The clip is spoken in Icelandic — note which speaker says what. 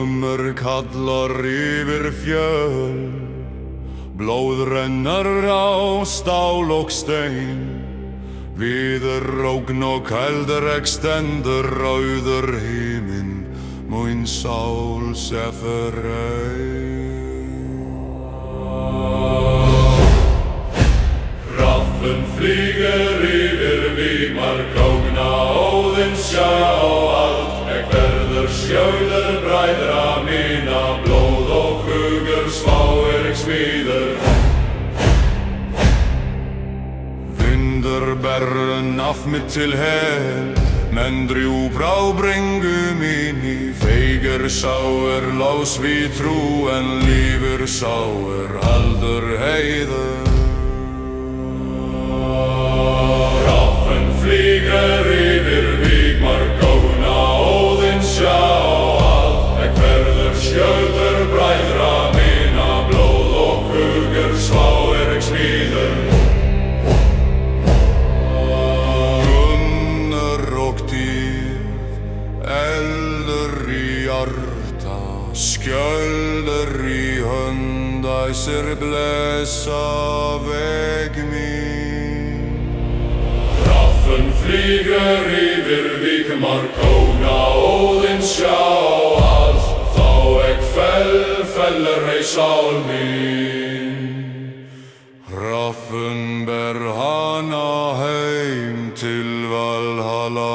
Speaker 1: Glömmur kallar yfir fjöll, blóð rennar á stál og stein. Viður ógn og kaldrek stendur rauður himinn, mín sál sé fyrir Raffinn flýgur yfir vígmark, krókna óðinn sjá allt. Verður skjöldar bræðra mína, blóð og hugur sváir smíður. Vindur berren af mitt til hel, menn drjúb á brengu míni. Feigir sáir lás við trú, en lífur sáir aldur heiður. Raffinn flýgur yfir vígmark, krókna óðinn sjá allt. Verður skjöldar bræðra mína, blóð og hugur sváir smíður. Gunnar og dýr, eldur í hjarta, skjöldur í hönd, æsir blessa veg mín. Raffinn flýgur yfir vígmark, krókna óðinn sjá allt. Þá fellur ei sál mín. Raffinn ber hana heim til Valhalla.